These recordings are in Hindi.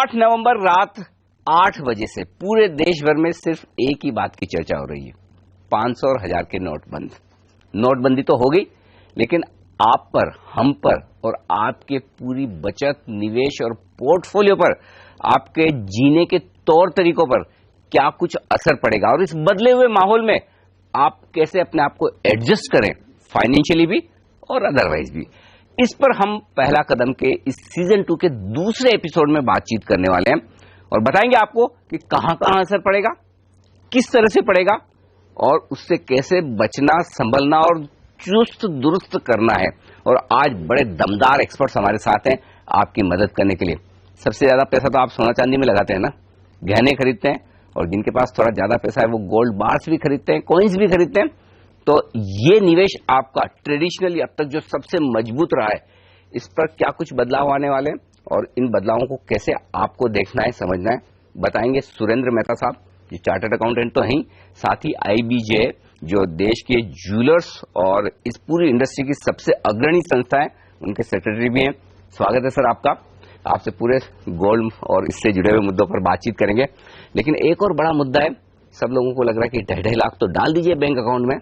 8 नवंबर रात 8 बजे से पूरे देश भर में सिर्फ एक ही बात की चर्चा हो रही है, 500 और 1000 के नोट बंद। नोटबंदी तो हो गई, लेकिन आप पर, हम पर और आपके पूरी बचत, निवेश और पोर्टफोलियो पर, आपके जीने के तौर तरीकों पर क्या कुछ असर पड़ेगा और इस बदले हुए माहौल में आप कैसे अपने आप को एडजस्ट करें, फाइनेंशियली भी और अदरवाइज भी। इस पर हम पहला कदम के इस सीजन 2 के दूसरे एपिसोड में बातचीत करने वाले हैं और बताएंगे आपको कि कहां कहां असर पड़ेगा, किस तरह से पड़ेगा और उससे कैसे बचना, संभलना और चुस्त दुरुस्त करना है। और आज बड़े दमदार एक्सपर्ट्स हमारे साथ हैं आपकी मदद करने के लिए। सबसे ज्यादा पैसा तो आप सोना चांदी में लगाते हैं ना, गहने खरीदते हैं, और जिनके पास थोड़ा ज्यादा पैसा है वो गोल्ड बार्स भी खरीदते हैं, कॉइन्स भी खरीदते हैं। तो ये निवेश आपका ट्रेडिशनली अब तक जो सबसे मजबूत रहा है, इस पर क्या कुछ बदलाव आने वाले हैं और इन बदलावों को कैसे आपको देखना है, समझना है, बताएंगे सुरेंद्र मेहता साहब, जो चार्टर्ड अकाउंटेंट तो हैं, साथ ही IBJ जो देश के ज्वेलर्स और इस पूरी इंडस्ट्री की सबसे अग्रणी संस्था है, उनके सेक्रेटरी भी हैं। स्वागत है सर आपका। आपसे पूरे गोल्ड और इससे जुड़े हुए मुद्दों पर बातचीत करेंगे। लेकिन एक और बड़ा मुद्दा है, सब लोगों को लग रहा है कि 2.5 लाख तो डाल दीजिए बैंक अकाउंट में,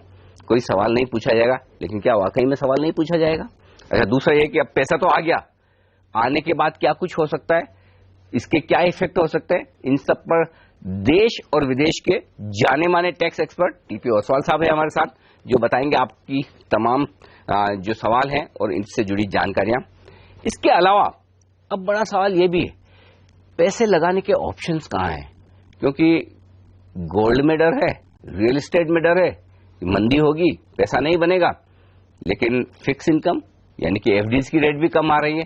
कोई सवाल नहीं पूछा जाएगा। लेकिन क्या वाकई में सवाल नहीं पूछा जाएगा? अच्छा, दूसरा ये कि अब पैसा तो आ गया, आने के बाद क्या कुछ हो सकता है, इसके क्या इफेक्ट हो सकते हैं, इन सब पर देश और विदेश के जाने माने टैक्स एक्सपर्ट TP ओसवाल साहब है हमारे साथ, जो बताएंगे आपकी तमाम जो सवाल हैं और इनसे जुड़ी जानकारियां। इसके अलावा अब बड़ा सवाल ये भी है, पैसे लगाने के ऑप्शंस कहां हैं? क्योंकि गोल्ड में डर है, रियल एस्टेट में डर है, मंदी होगी, पैसा नहीं बनेगा, लेकिन फिक्स इनकम यानी कि FDs की रेट भी कम आ रही है।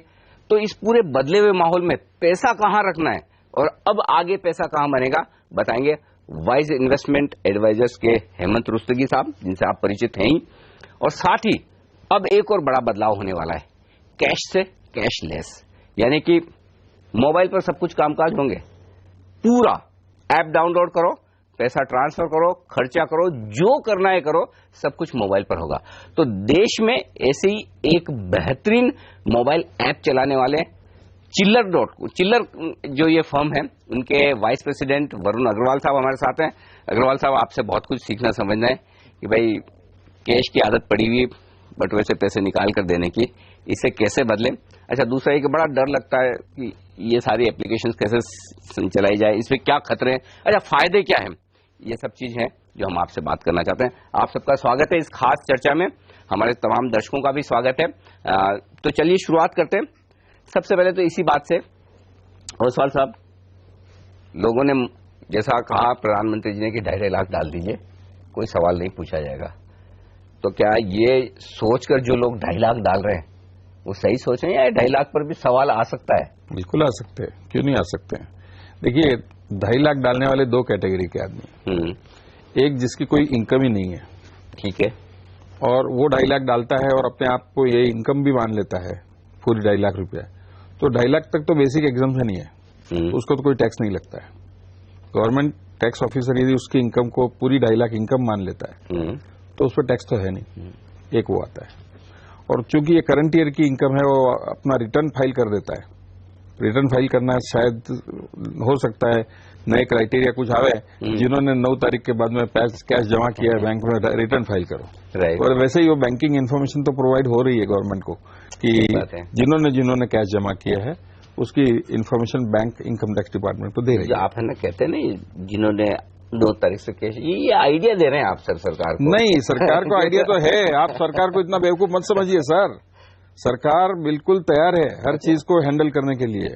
तो इस पूरे बदले हुए माहौल में पैसा कहां रखना है और अब आगे पैसा कहां बनेगा, बताएंगे वाइज इन्वेस्टमेंट एडवाइजर्स के हेमंत रुस्तगी साहब, जिनसे आप परिचित हैं ही। और साथ ही अब एक और बड़ा बदलाव होने वाला है, कैश से कैशलेस, यानी कि मोबाइल पर सब कुछ कामकाज होंगे, पूरा ऐप डाउनलोड करो, पैसा ट्रांसफर करो, खर्चा करो, जो करना है करो, सब कुछ मोबाइल पर होगा। तो देश में ऐसे ही एक बेहतरीन मोबाइल ऐप चलाने वाले चिल्लर जो ये फर्म है, उनके वाइस प्रेसिडेंट वरुण अग्रवाल साहब हमारे साथ हैं। अग्रवाल साहब, आपसे बहुत कुछ सीखना समझना है कि भाई कैश की आदत पड़ी हुई बटुए से पैसे निकाल कर देने की, इसे कैसे बदलें। अच्छा, दूसरा एक बड़ा डर लगता है कि ये सारी एप्लीकेशंस कैसे चलाई जाए, इसमें क्या खतरे हैं, अच्छा फायदे क्या हैं, ये सब चीज है जो हम आपसे बात करना चाहते हैं। आप सबका स्वागत है इस खास चर्चा में, हमारे तमाम दर्शकों का भी स्वागत है। तो चलिए शुरुआत करते हैं। सबसे पहले तो इसी बात से, ओसवाल साहब, लोगों ने जैसा कहा प्रधानमंत्री जी ने कि 2.5 लाख डाल दीजिए, कोई सवाल नहीं पूछा जाएगा, तो क्या ये सोचकर जो लोग 2.5 लाख डाल रहे हैं वो सही सोच रहे हैं या 2.5 लाख पर भी सवाल आ सकता है? बिल्कुल आ सकते हैं, क्यों नहीं आ सकते हैं। देखिए, 2.5 लाख डालने वाले 2 कैटेगरी के आदमी, एक जिसकी कोई इनकम ही नहीं है, ठीक है, और वो 2.5 लाख डालता है और अपने आप को ये इनकम भी मान लेता है पूरी 2.5 लाख रुपया, तो 2.5 लाख तक तो बेसिक एग्जाम्पशन ही है, तो उसको तो कोई टैक्स नहीं लगता है। गवर्नमेंट टैक्स ऑफिसर यदि उसकी इनकम को पूरी 2.5 लाख इनकम मान लेता है तो उस पर टैक्स तो है नहीं, एक वो आता है। और चूंकि ये करंट ईयर की इनकम है, वो अपना रिटर्न फाइल कर देता है। रिटर्न फाइल करना शायद हो सकता है नए क्राइटेरिया कुछ आवे, जिन्होंने 9 तारीख के बाद में कैश जमा किया है बैंक में, रिटर्न फाइल करो। और वैसे ही वो बैंकिंग इन्फॉर्मेशन तो प्रोवाइड हो रही है गवर्नमेंट को कि जिन्होंने कैश जमा किया है उसकी information bank income tax department को दे रही है। आप है ना कहते नहीं, जिन्होंने 2 तारीख से कैश, ये आइडिया दे रहे हैं आप सर सरकार को? नहीं, सरकार को आइडिया तो है, आप सरकार को इतना बेवकूफ मत समझिए सर। सरकार बिल्कुल तैयार है हर चीज को हैंडल करने के लिए।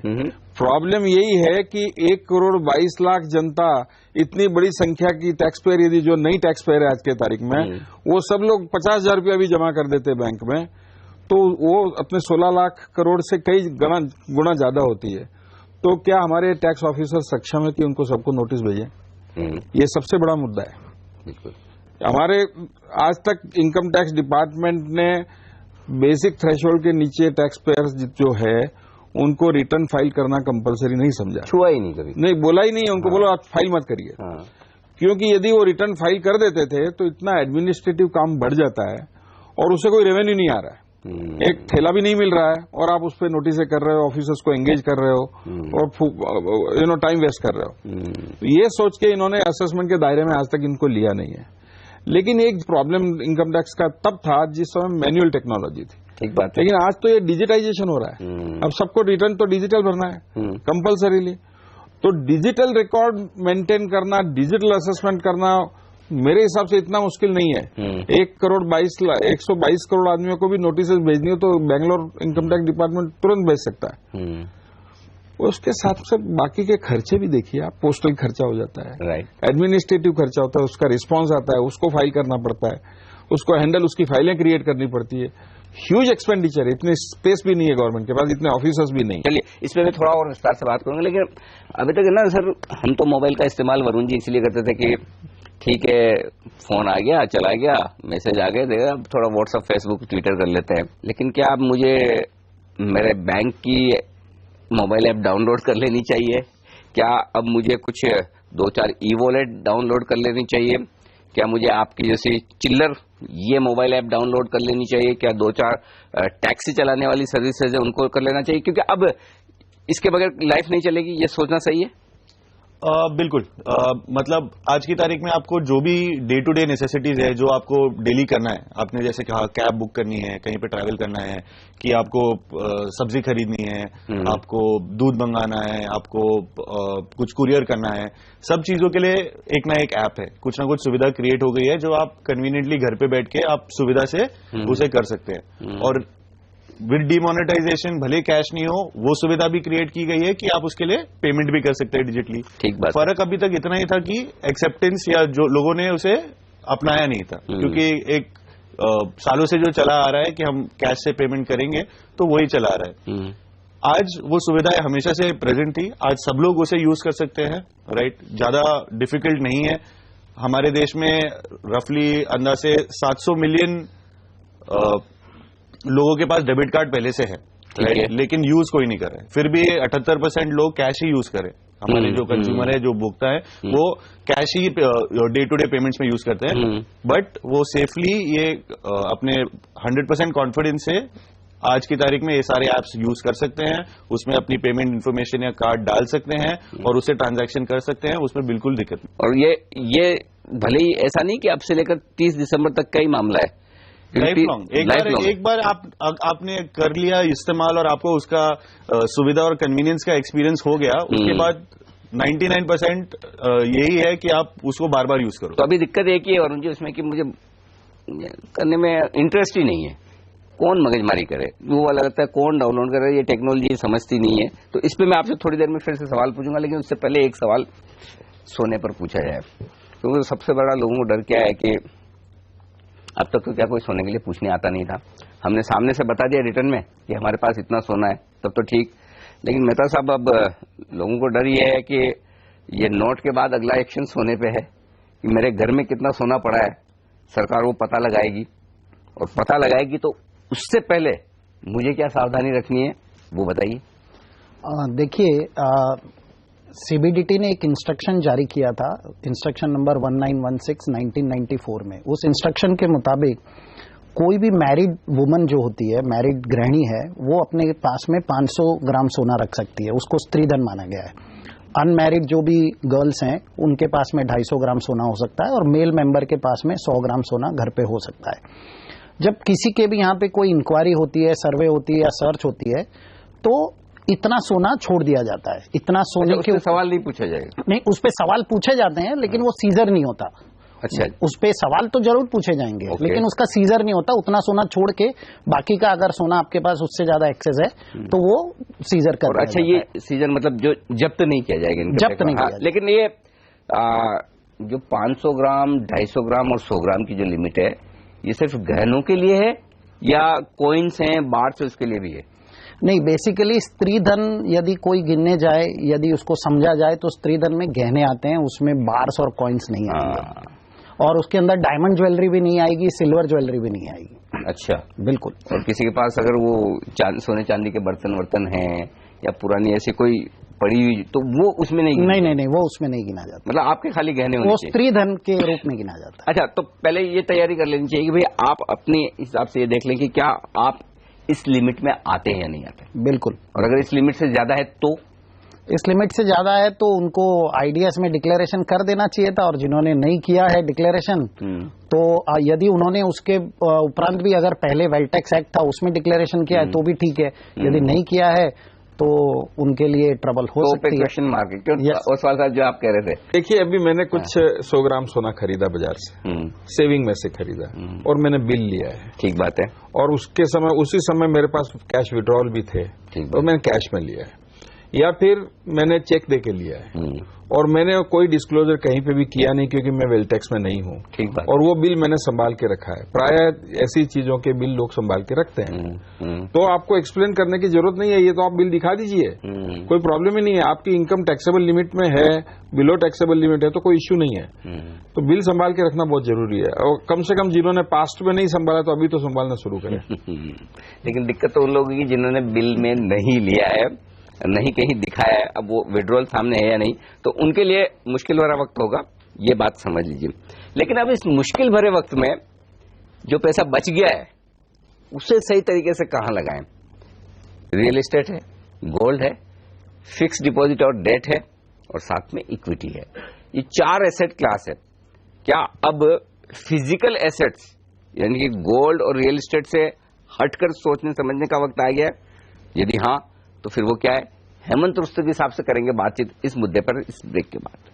प्रॉब्लम यही है कि 1 करोड़ 22 लाख जनता, इतनी बड़ी संख्या की टैक्स पेयर, यदि जो नई टैक्स पेयर है आज के तारीख में, वो सब लोग 50,000 रुपया भी जमा कर देते बैंक में, तो वो अपने 16 लाख करोड़ से कई गुना ज्यादा होती है। तो क्या हमारे टैक्स ऑफिसर सक्षम है कि उनको सबको नोटिस भेजें? ये सबसे बड़ा मुद्दा है। हमारे आज तक इनकम टैक्स डिपार्टमेंट ने बेसिक थ्रेशोल्ड के नीचे टैक्स पेयर्स जो है उनको रिटर्न फाइल करना कंपलसरी नहीं समझा, छुआ ही नहीं कभी, नहीं बोला ही नहीं, उनको बोला आप फाइल मत करिए। क्योंकि यदि वो रिटर्न फाइल कर देते थे तो इतना एडमिनिस्ट्रेटिव काम बढ़ जाता है और उससे कोई रेवेन्यू नहीं आ रहा है। एक ठेला भी नहीं मिल रहा है और आप उस पर नोटिस कर रहे हो, ऑफिसर्स को एंगेज कर रहे हो और टाइम वेस्ट कर रहे हो। ये सोच के इन्होंने असेसमेंट के दायरे में आज तक इनको लिया नहीं है। लेकिन एक प्रॉब्लम इनकम टैक्स का तब था जिस समय मैनुअल टेक्नोलॉजी थी। ठीक बात है। लेकिन आज तो ये डिजिटाइजेशन हो रहा है। अब सबको रिटर्न तो डिजिटल भरना है कंपल्सरीली। तो डिजिटल रिकॉर्ड मेंटेन करना, डिजिटल असेसमेंट करना मेरे हिसाब से इतना मुश्किल नहीं है। 122 करोड़ आदमियों को भी नोटिस भेजनी हो तो बेंगलोर इनकम टैक्स डिपार्टमेंट तुरंत भेज सकता है। उसके साथ साथ बाकी के खर्चे भी देखिए आप, पोस्टल खर्चा हो जाता है, राइट, एडमिनिस्ट्रेटिव खर्चा होता है, उसका रिस्पांस आता है, उसको फाइल करना पड़ता है, उसको हैंडल, उसकी फाइलें क्रिएट करनी पड़ती है। ह्यूज एक्सपेंडिचर है, इतने स्पेस भी नहीं है गवर्नमेंट के पास, इतने ऑफिसर्स भी नहीं। चलिए इस पे मैं थोड़ा और विस्तार से बात करूंगा। लेकिन अभी तक ना सर, हम तो मोबाइल का इस्तेमाल वरुण जी इसलिए करते थे कि ठीक है फोन आ गया, चला गया, मैसेज आ गए, अब थोड़ा व्हाट्सएप, फेसबुक, ट्विटर कर लेते हैं। लेकिन क्या अब मुझे मेरे बैंक की मोबाइल ऐप डाउनलोड कर लेनी चाहिए? क्या अब मुझे कुछ 2-4 ई वॉलेट डाउनलोड कर लेनी चाहिए? क्या मुझे आपकी जैसी चिल्लर ये मोबाइल ऐप डाउनलोड कर लेनी चाहिए? क्या 2-4 टैक्सी चलाने वाली सर्विसेज है उनको कर लेना चाहिए? क्योंकि अब इसके बगैर लाइफ नहीं चलेगी, ये सोचना सही है? बिल्कुल। मतलब आज की तारीख में आपको जो भी डे टू डे नेसेसिटीज है, जो आपको डेली करना है, आपने जैसे कहा कैब बुक करनी है, कहीं पे ट्रैवल करना है, कि आपको सब्जी खरीदनी है, आपको दूध मंगाना है, आपको कुछ कुरियर करना है, सब चीजों के लिए एक ना एक ऐप है, कुछ ना कुछ सुविधा क्रिएट हो गई है जो आप कन्वीनियंटली घर पे बैठ के आप सुविधा से उसे कर सकते हैं। और विद डिमोनेटाइजेशन भले कैश नहीं हो, वो सुविधा भी क्रिएट की गई है कि आप उसके लिए पेमेंट भी कर सकते हैं डिजिटली। ठीक बात। फर्क अभी तक इतना ही था कि एक्सेप्टेंस या जो लोगों ने उसे अपनाया नहीं था, क्योंकि एक सालों से जो चला आ रहा है कि हम कैश से पेमेंट करेंगे, तो वही चला आ रहा है। आज वो सुविधाएं हमेशा से प्रेजेंट थी, आज सब लोग उसे यूज कर सकते हैं, राइट। ज्यादा डिफिकल्ट नहीं है। हमारे देश में रफली अंदाज से 700 मिलियन लोगों के पास डेबिट कार्ड पहले से है, लेकिन यूज कोई नहीं कर रहे। फिर भी 78% लोग कैश ही यूज करें। हमारे जो कंज्यूमर है, जो उपभोक्ता है, वो कैश ही डे टू डे पेमेंट्स में यूज करते हैं। बट वो सेफली ये अपने 100% कॉन्फिडेंस से आज की तारीख में ये सारे एप्स यूज कर सकते हैं, उसमें अपनी पेमेंट इन्फॉर्मेशन या कार्ड डाल सकते हैं और उससे ट्रांजैक्शन कर सकते हैं, उसमें बिल्कुल दिक्कत नहीं। और ये भले ही ऐसा नहीं कि अब से लेकर 30 दिसंबर तक का ही मामला है, लाइफ लॉन्ग। एक बार आपने कर लिया इस्तेमाल और आपको उसका सुविधा और कन्वीनियंस का एक्सपीरियंस हो गया, उसके बाद 99% यही है कि आप उसको बार बार यूज करो। तो अभी दिक्कत एक ही है वरुण जी उसमें कि मुझे करने में इंटरेस्ट ही नहीं है। कौन मगजमारी करे, वो वाला लगता है कौन डाउनलोड करे, ये टेक्नोलॉजी समझती नहीं है। तो इस पे मैं आपसे थोड़ी देर में फिर से सवाल पूछूंगा, लेकिन उससे पहले एक सवाल सोने पर पूछा जाए। क्योंकि सबसे बड़ा लोगों को डर क्या है कि अब तक तो क्या कोई सोने के लिए पूछने आता नहीं था। हमने सामने से बता दिया रिटर्न में कि हमारे पास इतना सोना है, तब तो ठीक। लेकिन मेहता साहब, अब लोगों को डर ये है कि ये नोट के बाद अगला एक्शन सोने पे है कि मेरे घर में कितना सोना पड़ा है, सरकार वो पता लगाएगी, और पता लगाएगी तो उससे पहले मुझे क्या सावधानी रखनी है वो बताइए। देखिए, सीबीडीटी ने एक इंस्ट्रक्शन जारी किया था, इंस्ट्रक्शन नंबर 1916 1994 में। उस इंस्ट्रक्शन के मुताबिक कोई भी मैरिड वुमन जो होती है, मैरिड गृहिणी है, वो अपने पास में 500 ग्राम सोना रख सकती है, उसको स्त्रीधन माना गया है। अनमैरिड जो भी गर्ल्स हैं उनके पास में 250 ग्राम सोना हो सकता है, और मेल मेंबर के पास में 100 ग्राम सोना घर पे हो सकता है। जब किसी के भी यहाँ पे कोई इंक्वायरी होती है, सर्वे होती है या सर्च होती है, तो इतना सोना छोड़ दिया जाता है। इतना सोने के सवाल नहीं पूछा जाएगा? नहीं, उस पे सवाल पूछे जाते हैं, लेकिन वो सीजर नहीं होता। अच्छा, उस पे सवाल तो जरूर पूछे जाएंगे, लेकिन उसका सीजर नहीं होता। उतना सोना छोड़ के बाकी का अगर सोना आपके पास उससे ज्यादा एक्सेस है तो वो सीजर कर दिया अच्छा, ये सीजर मतलब जो जब्त नहीं किया जाएगा? जब्त नहीं किया। लेकिन ये जो 500 ग्राम, 250 ग्राम और 100 ग्राम की जो लिमिट है, ये सिर्फ गहनों के लिए है या कॉइन्स हैं बाहर से उसके लिए भी है? नहीं, बेसिकली स्त्री धन यदि कोई गिनने जाए, यदि उसको समझा जाए, तो स्त्री धन में गहने आते हैं, उसमें बार्स और कॉइन्स नहीं आएंगे, और उसके अंदर डायमंड ज्वेलरी भी नहीं आएगी, सिल्वर ज्वेलरी भी नहीं आएगी। अच्छा, बिल्कुल। और किसी के पास अगर वो सोने चांदी के बर्तन हैं या पुरानी ऐसी कोई पड़ी हुई, तो वो उसमें नहीं? नहीं, वो उसमें नहीं गिना जाता। मतलब आपके खाली गहने होने चाहिए, वो स्त्री धन के रूप में गिना जाता है। अच्छा, तो पहले ये तैयारी कर लेनी चाहिए कि भाई आप अपने हिसाब से ये देख लें कि क्या आप इस लिमिट में आते हैं या नहीं आते? बिल्कुल। और अगर इस लिमिट से ज्यादा है तो? इस लिमिट से ज्यादा है तो उनको आईडीएस में डिक्लेरेशन कर देना चाहिए था, और जिन्होंने नहीं किया है डिक्लेरेशन तो यदि उन्होंने उसके उपरांत भी अगर पहले वेल्थ टैक्स एक्ट था उसमें डिक्लेरेशन किया है तो भी ठीक है, यदि नहीं किया है तो उनके लिए ट्रबल हो सकती है। क्वेश्चन मार्क है। क्यों ओसवाल साहब जो आप कह रहे थे? देखिए, अभी मैंने कुछ 100 ग्राम सोना खरीदा बाजार से, सेविंग में से खरीदा, और मैंने बिल लिया है। ठीक बात है। और उसी समय मेरे पास कैश विड्रॉल भी थे और मैंने कैश में लिया है, या फिर मैंने चेक दे के लिया है, और मैंने कोई डिस्क्लोजर कहीं पे भी किया नहीं क्योंकि मैं वेल्थ टैक्स में नहीं हूँ। ठीक बात। और वो बिल मैंने संभाल के रखा है। प्रायः ऐसी चीजों के बिल लोग संभाल के रखते हैं, तो आपको एक्सप्लेन करने की जरूरत नहीं है, ये तो आप बिल दिखा दीजिए, कोई प्रॉब्लम ही नहीं है। आपकी इनकम टैक्सेबल लिमिट में है, बिलो टैक्सेबल लिमिट है, तो कोई इश्यू नहीं है। तो बिल संभाल के रखना बहुत जरूरी है, और कम से कम जिन्होंने पास्ट में नहीं संभाला तो अभी तो संभालना शुरू करें। लेकिन दिक्कत तो उन लोगों की जिन्होंने बिल में नहीं लिया है, नहीं कहीं दिखाया है, अब वो विड्रॉल सामने है या नहीं, तो उनके लिए मुश्किल भरा वक्त होगा, ये बात समझ लीजिए। लेकिन अब इस मुश्किल भरे वक्त में जो पैसा बच गया है उसे सही तरीके से कहां लगाएं? रियल एस्टेट है, गोल्ड है, फिक्स डिपॉजिट और डेट है, और साथ में इक्विटी है। ये 4 एसेट क्लास है। क्या अब फिजिकल एसेट्स यानी कि गोल्ड और रियल एस्टेट से हटकर सोचने समझने का वक्त आ गया है? यदि हाँ तो फिर वो क्या है? हेमंत रुस्तगी साहब से करेंगे बातचीत इस मुद्दे पर इस ब्रेक के बाद।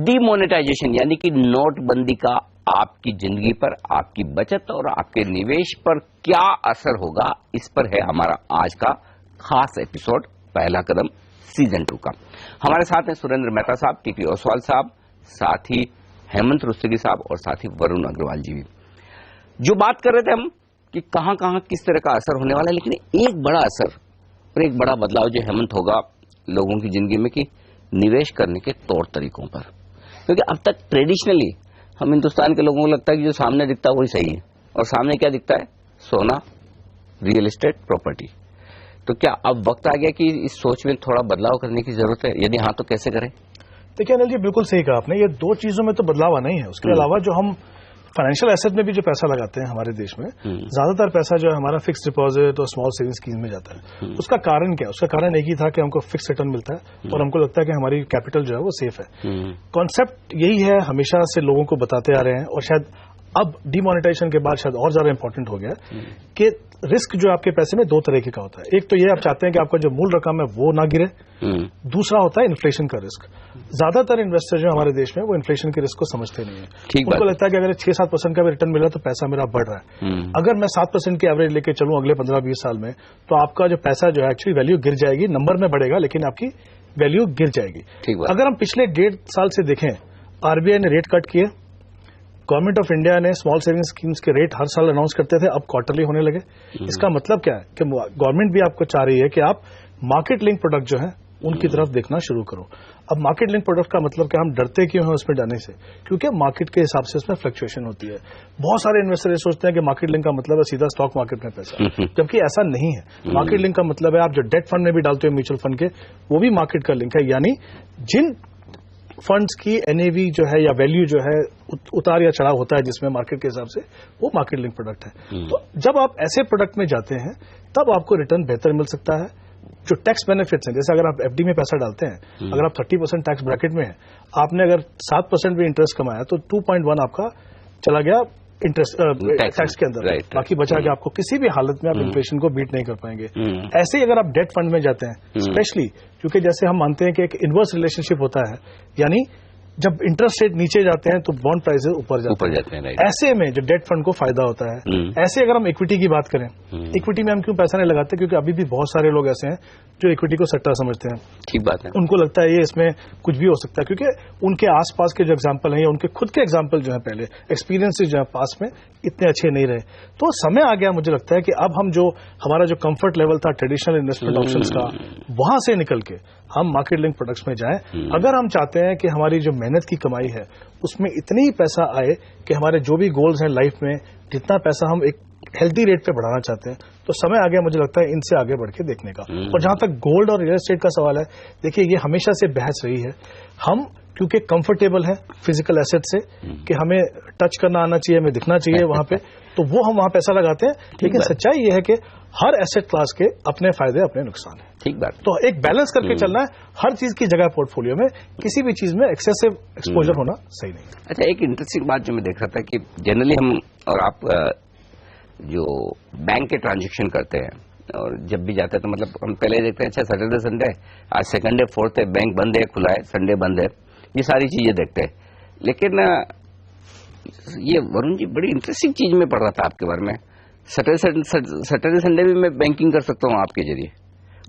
डीमोनेटाइजेशन यानी कि नोटबंदी का आपकी जिंदगी पर, आपकी बचत और आपके निवेश पर क्या असर होगा, इस पर है हमारा आज का खास एपिसोड, पहला कदम सीजन 2 का। हमारे साथ हैं सुरेंद्र मेहता साहब, टीपी ओसवाल साहब, साथ ही हेमंत रुस्तगी साहब और साथ ही वरुण अग्रवाल जी भी। जो बात कर रहे थे हम कि कहां कहां किस तरह का असर होने वाला है, लेकिन एक बड़ा असर और एक बड़ा बदलाव जो हेमंत होगा लोगों की जिंदगी में कि निवेश करने के तौर तरीकों पर। क्योंकि अब तक ट्रेडिशनली हम हिंदुस्तान के लोगों को लगता है कि जो सामने दिखता है वही सही है, और सामने क्या दिखता है? सोना, रियल एस्टेट, प्रॉपर्टी। तो क्या अब वक्त आ गया कि इस सोच में थोड़ा बदलाव करने की जरूरत है? यदि हाँ तो कैसे करें? देखिए अनिल जी, बिल्कुल सही कहा आपने, ये 2 चीजों में तो बदलाव आना ही है। उसके अलावा जो हम फाइनेंशियल एसेट में भी जो पैसा लगाते हैं हमारे देश में, ज्यादातर पैसा जो है हमारा फिक्स डिपॉजिट और स्मॉल सेविंग स्कीम में जाता है। उसका कारण क्या है? उसका कारण एक ही था कि हमको फिक्स रिटर्न मिलता है और हमको लगता है कि हमारी कैपिटल जो है वो सेफ है। कॉन्सेप्ट यही है, हमेशा से लोगों को बताते आ रहे हैं, और शायद अब डिमोनेटाइजेशन के बाद शायद और ज्यादा इंपॉर्टेंट हो गया कि रिस्क जो आपके पैसे में 2 तरीके का होता है। एक तो ये आप चाहते हैं कि आपका जो मूल रकम है वो ना गिरे, दूसरा होता है इन्फ्लेशन का रिस्क। ज्यादातर इन्वेस्टर जो हमारे देश में वो इन्फ्लेशन के रिस्क को समझते नहीं है। उनको लगता है कि अगर 6-7% का भी रिटर्न मिला तो पैसा मेरा बढ़ रहा है। अगर मैं 7% की एवरेज लेके चलूं अगले 15-20 साल में, तो आपका जो पैसा जो है एक्चुअली वैल्यू गिर जाएगी, नंबर में बढ़ेगा लेकिन आपकी वैल्यू गिर जाएगी। अगर हम पिछले 1.5 साल से देखें, आरबीआई ने रेट कट किए, गवर्नमेंट ऑफ इंडिया ने स्मॉल सेविंग स्कीम्स के रेट हर साल अनाउंस करते थे, अब क्वार्टरली होने लगे। इसका मतलब क्या है कि गवर्नमेंट भी आपको चाह रही है कि आप मार्केट लिंक प्रोडक्ट जो है उनकी तरफ देखना शुरू करो। अब मार्केट लिंक प्रोडक्ट का मतलब क्या, हम डरते क्यों हैं उसमें जाने से? क्योंकि मार्केट के हिसाब से उसमें फ्लक्चुएशन होती है। बहुत सारे इन्वेस्टर ये सोचते हैं कि मार्केट लिंक का मतलब है सीधा स्टॉक मार्केट में पैसा, जबकि ऐसा नहीं है। मार्केट लिंक का मतलब है आप जो डेट फंड में भी डालते हो म्यूचुअल फंड के, वो भी मार्केट का लिंक है। यानी जिन फंड्स की एनएवी जो है या वैल्यू जो है उतार या चढ़ाव होता है जिसमें मार्केट के हिसाब से, वो मार्केट लिंक प्रोडक्ट है। तो जब आप ऐसे प्रोडक्ट में जाते हैं तब आपको रिटर्न बेहतर मिल सकता है। जो टैक्स बेनिफिट्स हैं, जैसे अगर आप एफडी में पैसा डालते हैं, अगर आप 30% टैक्स ब्रैकेट में है, आपने अगर 7% भी इंटरेस्ट कमाया तो 2.1 आपका चला गया इंटरेस्ट टैक्स के अंदर, बाकी बचा के आपको किसी भी हालत में आप इन्फ्लेशन को बीट नहीं कर पाएंगे। ऐसे ही अगर आप डेट फंड में जाते हैं, स्पेशली क्योंकि जैसे हम मानते हैं कि एक इनवर्स रिलेशनशिप होता है, यानी जब इंटरेस्ट रेट नीचे जाते हैं तो बॉन्ड प्राइसेस ऊपर जाते हैं। ऐसे में जो डेट फंड को फायदा होता है। ऐसे अगर हम इक्विटी की बात करें, इक्विटी में हम क्यों पैसा नहीं लगाते? क्योंकि अभी भी बहुत सारे लोग ऐसे हैं जो इक्विटी को सट्टा समझते हैं। ठीक बात है, उनको लगता है ये इसमें कुछ भी हो सकता है, क्योंकि उनके आसपास के जो एग्जाम्पल हैं या उनके खुद के एग्जाम्पल जो है पहले एक्सपीरियंसेस जो है पास में इतने अच्छे नहीं रहे। तो समय आ गया, मुझे लगता है कि अब हम जो हमारा जो कंफर्ट लेवल था ट्रेडिशनल इन्वेस्टमेंट ऑप्शंस का, वहां से निकल के हम मार्केट लिंक प्रोडक्ट्स में जाएं। अगर हम चाहते हैं कि हमारी जो मेहनत की कमाई है उसमें इतनी ही पैसा आए कि हमारे जो भी गोल्स हैं लाइफ में, जितना पैसा हम एक हेल्दी रेट पे बढ़ाना चाहते हैं, तो तो समय आ गया मुझे लगता है इनसे आगे बढ़ के देखने का। और जहां तक गोल्ड और रियल एस्टेट का सवाल है, देखिए ये हमेशा से बहस रही है। हम क्योंकि कंफर्टेबल है फिजिकल एसेट से कि हमें टच करना आना चाहिए, हमें दिखना चाहिए वहां पे, तो वो हम वहां पैसा लगाते हैं। लेकिन सच्चाई ये है कि हर एसेट क्लास के अपने फायदे अपने नुकसान है। ठीक बात। तो एक बैलेंस करके चलना है, हर चीज की जगह पोर्टफोलियो में, किसी भी चीज में एक्सेसिव एक्सपोजर होना सही नहीं है। अच्छा, एक इंटरेस्टिंग बात जो मैं देख रहा था कि जनरली हम और आप जो बैंक के ट्रांजेक्शन करते हैं और जब भी जाते हैं तो मतलब हम पहले देखते हैं अच्छा सैटरडे संडे, आज सेकंड डे फोर्थ है, बैंक बंद है, खुला है, संडे बंद है, ये सारी चीजें देखते हैं। लेकिन ये वरुण जी बड़ी इंटरेस्टिंग चीज में पढ़ रहा था आपके बारे में, सैटरडे संडे भी मैं बैंकिंग कर सकता हूँ आपके जरिए।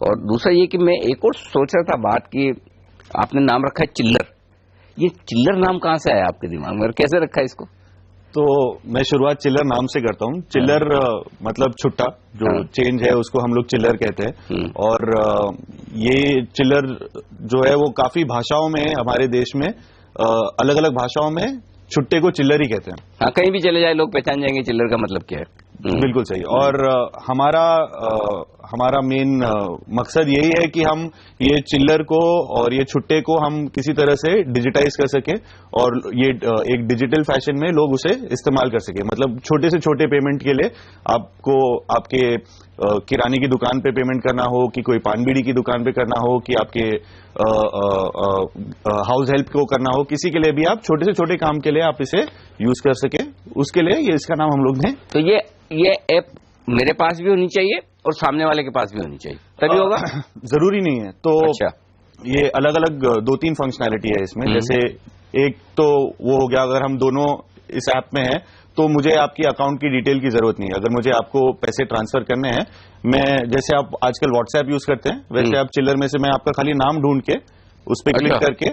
और दूसरा ये कि मैं एक और सोच रहा था बात कि आपने नाम रखा है चिल्लर। ये चिल्लर नाम कहाँ से आया आपके दिमाग में और कैसे रखा है इसको? तो मैं शुरुआत चिल्लर नाम से करता हूँ। चिल्लर मतलब छुट्टा, जो चेंज है उसको हम लोग चिल्लर कहते हैं। और ये चिल्लर जो है वो काफी भाषाओं में हमारे देश में अलग अलग भाषाओं में छुट्टे को चिल्लर ही कहते हैं। हाँ, कहीं भी चले जाए लोग पहचान जाएंगे चिल्लर का मतलब क्या है। बिल्कुल सही। और हमारा मेन मकसद यही है कि हम ये चिल्लर को और ये छुट्टे को हम किसी तरह से डिजिटाइज कर सके और ये एक डिजिटल फैशन में लोग उसे इस्तेमाल कर सके। मतलब छोटे से छोटे पेमेंट के लिए आपको आपके किराने की दुकान पे पेमेंट करना हो, कि कोई पान बीड़ी की दुकान पे करना हो, कि आपके हाउस हेल्प को करना हो, किसी के लिए भी आप छोटे से छोटे काम के लिए आप इसे यूज कर सके, उसके लिए ये इसका नाम हम लोग ने। तो ये ऐप मेरे पास भी होनी चाहिए और सामने वाले के पास भी होनी चाहिए, तभी होगा? जरूरी नहीं है। तो अच्छा, ये अलग अलग 2-3 फंक्शनैलिटी है इसमें। जैसे एक तो वो हो गया, अगर हम दोनों इस ऐप में हैं तो मुझे आपकी अकाउंट की डिटेल की जरूरत नहीं है। अगर मुझे आपको पैसे ट्रांसफर करने हैं, मैं जैसे आप आजकल व्हाट्सएप यूज करते हैं वैसे आप चिल्लर में से मैं आपका खाली नाम ढूंढ के उस पर क्लिक करके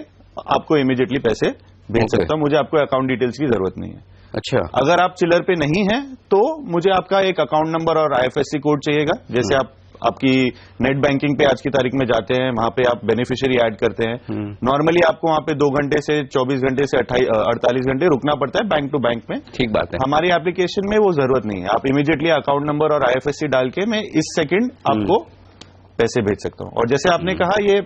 आपको इमीडिएटली पैसे भेज सकता हूं। मुझे आपको अकाउंट डिटेल्स की जरूरत नहीं है। अच्छा, अगर आप चिल्लर पे नहीं हैं तो मुझे आपका एक अकाउंट नंबर और IFSC कोड चाहिएगा। जैसे आप आपकी नेट बैंकिंग पे आज की तारीख में जाते हैं, वहां पे आप बेनिफिशियरी ऐड करते हैं। नॉर्मली आपको वहां पे 2 घंटे से 24 घंटे से 48 घंटे रुकना पड़ता है बैंक टू बैंक में। ठीक बात है। हमारी एप्लीकेशन में वो जरूरत नहीं है। आप इमीडिएटली अकाउंट नंबर और IFSC डाल के मैं इस सेकंड आपको पैसे भेज सकता हूं। और जैसे आपने कहा, ये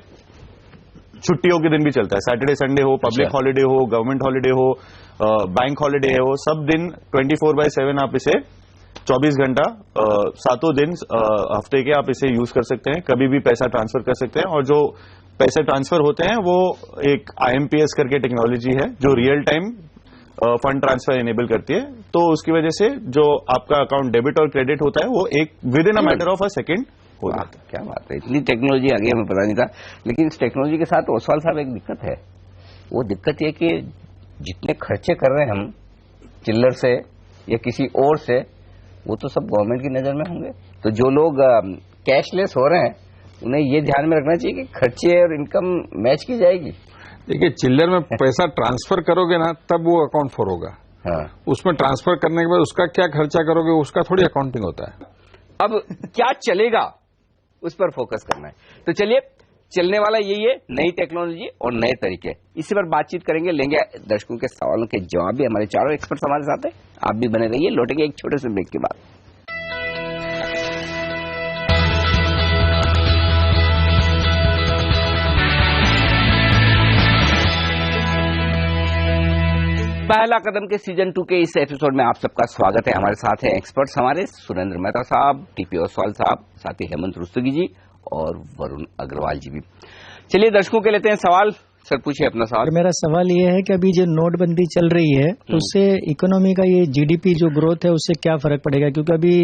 छुट्टियों के दिन भी चलता है, सैटरडे संडे हो, पब्लिक हॉलिडे हो, गवर्नमेंट हॉलिडे हो, बैंक हॉलिडे हो, सब दिन 24/7 आप इसे 24 घंटा 7 दिन हफ्ते के आप इसे यूज कर सकते हैं, कभी भी पैसा ट्रांसफर कर सकते हैं। और जो पैसे ट्रांसफर होते हैं वो एक IMPS करके टेक्नोलॉजी है जो real time fund transfer enable करती है। तो उसकी वजह से जो आपका अकाउंट डेबिट और क्रेडिट होता है वो एक with in a matter of a second हो जाता है। क्या बात है, इतनी टेक्नोलॉजी आ गई, हमें पता नहीं था। लेकिन इस टेक्नोलॉजी के साथ ओसवाल साहब एक दिक्कत है, वो दिक्कत ये कि जितने खर्चे कर रहे हैं हम चिल्लर से या किसी और से, वो तो सब गवर्नमेंट की नजर में होंगे। तो जो लोग कैशलेस हो रहे हैं उन्हें ये ध्यान में रखना चाहिए कि खर्चे और इनकम मैच की जाएगी। देखिए, चिल्लर में पैसा ट्रांसफर करोगे ना तब वो अकाउंट फॉर होगा। हाँ, उसमें ट्रांसफर करने के बाद उसका क्या खर्चा करोगे उसका थोड़ी अकाउंटिंग होता है। अब क्या चलेगा उस पर फोकस करना है। तो चलिए, चलने वाला यही है, नई टेक्नोलॉजी और नए तरीके। इसी पर बातचीत करेंगे, लेंगे दर्शकों के सवालों के जवाब भी। हमारे चारों एक्सपर्ट्स हमारे साथ हैं, आप भी बने रहिए। लौटेंगे एक छोटे से ब्रेक के बाद। पहला कदम के सीजन 2 के इस एपिसोड में आप सबका स्वागत है। हमारे साथ हैं एक्सपर्ट्स, हमारे सुरेंद्र मेहता साहब, TP ओसवाल साहब, साथ ही हेमंत रुस्तगी जी और वरुण अग्रवाल जी भी। चलिए दर्शकों के लेते हैं सवाल। सर पूछिए अपना सवाल। मेरा सवाल ये है कि अभी जो नोटबंदी चल रही है उससे इकोनॉमी का ये GDP जो ग्रोथ है उससे क्या फर्क पड़ेगा? क्योंकि अभी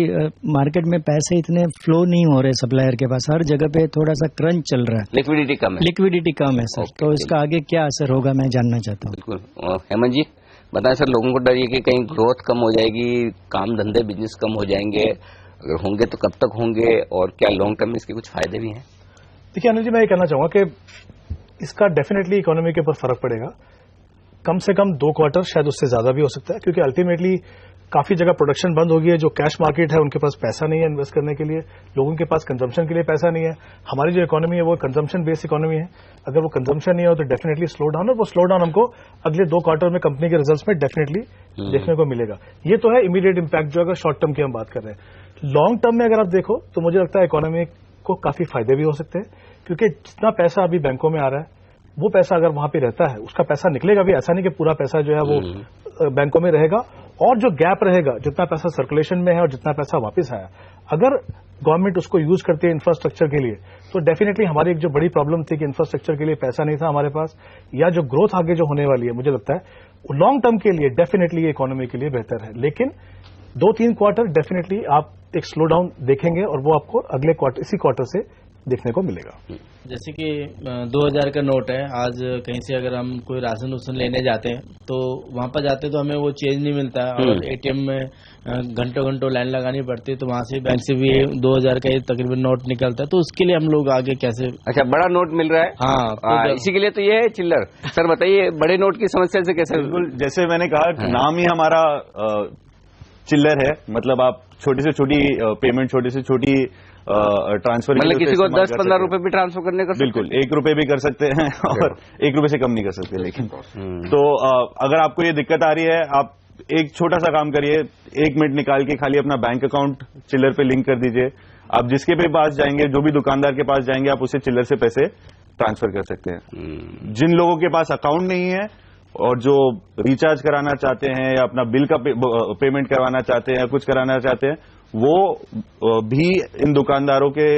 मार्केट में पैसे इतने फ्लो नहीं हो रहे सप्लायर के पास, हर जगह पे थोड़ा सा क्रंच चल रहा है, लिक्विडिटी कम है सर। तो इसका आगे क्या असर होगा मैं जानना चाहता हूँ। बिल्कुल, हेमंत जी बताएं। सर, लोगों को डर ये कि कहीं ग्रोथ कम हो जाएगी, काम धंधे बिजनेस कम हो जाएंगे, अगर होंगे तो कब तक होंगे और क्या लॉन्ग टर्म में इसके कुछ फायदे भी हैं? देखिए अनिल जी, मैं ये कहना चाहूंगा कि इसका डेफिनेटली इकोनॉमी के ऊपर फर्क पड़ेगा। कम से कम 2 क्वार्टर, शायद उससे ज्यादा भी हो सकता है, क्योंकि अल्टीमेटली काफी जगह प्रोडक्शन बंद हो गई है। जो कैश मार्केट है उनके पास पैसा नहीं है इन्वेस्ट करने के लिए, लोगों के पास कंजम्पशन के लिए पैसा नहीं है। हमारी जो इकोनॉमी है वो कंजम्पशन बेस्ड इकोनॉमी है। अगर वो कंजम्पशन नहीं हो तो डेफिनेटली स्लो डाउन, और वो स्लो डाउन हमको अगले 2 क्वार्टर में कंपनी के रिजल्ट्स में डेफिनेटली देखने को मिलेगा। ये तो है इमीडिएट इम्पैक्ट जो अगर शॉर्ट टर्म की हम बात कर रहे हैं। लॉन्ग टर्म में अगर आप देखो तो मुझे लगता है इकोनॉमी को काफी फायदे भी हो सकते हैं, क्योंकि जितना पैसा अभी बैंकों में आ रहा है वो पैसा अगर वहां पे रहता है उसका पैसा निकलेगा भी, ऐसा नहीं कि पूरा पैसा जो है वो बैंकों में रहेगा, और जो गैप रहेगा जितना पैसा सर्कुलेशन में है और जितना पैसा वापस आया, अगर गवर्नमेंट उसको यूज करती है इंफ्रास्ट्रक्चर के लिए, तो डेफिनेटली हमारी एक जो बड़ी प्रॉब्लम थी कि इंफ्रास्ट्रक्चर के लिए पैसा नहीं था हमारे पास, या जो ग्रोथ आगे जो होने वाली है, मुझे लगता है लॉन्ग टर्म के लिए डेफिनेटली ये इकोनॉमी के लिए बेहतर है। लेकिन 2-3 क्वार्टर डेफिनेटली आप एक स्लो डाउन देखेंगे और वो आपको अगले क्वार्टर, इसी क्वार्टर से देखने को मिलेगा। जैसे कि 2000 का नोट है, आज कहीं से अगर हम कोई राशन उसन लेने जाते हैं तो वहां पर जाते तो हमें वो चेंज नहीं मिलता है, और एटीएम में घंटों घंटों लाइन लगानी पड़ती है, तो वहां से बैंक से भी 2000 का तकरीबन नोट निकलता है। तो उसके लिए हम लोग आगे कैसे? अच्छा, बड़ा नोट मिल रहा है। हाँ, इसी के लिए तो ये है चिल्लर। सर बताइए, बड़े नोट की समस्या से कैसे? बिल्कुल, जैसे मैंने कहा, नाम ही हमारा चिल्लर है, मतलब आप छोटी से छोटी पेमेंट, छोटी से छोटी ट्रांसफर, मतलब किसी को 10-15 रुपए भी ट्रांसफर करने का, बिल्कुल 1 रुपए भी कर सकते हैं और 1 रुपए से कम नहीं कर सकते। लेकिन तो अगर आपको ये दिक्कत आ रही है, आप एक छोटा सा काम करिए, 1 मिनट निकाल के खाली अपना बैंक अकाउंट चिल्लर पे लिंक कर दीजिए। आप जिसके भी पास जाएंगे, जो भी दुकानदार के पास जाएंगे, आप उसे चिल्लर से पैसे ट्रांसफर कर सकते हैं। जिन लोगों के पास अकाउंट नहीं है और जो रिचार्ज कराना चाहते हैं या अपना बिल का पेमेंट करवाना चाहते हैं या कुछ कराना चाहते हैं, वो भी इन दुकानदारों के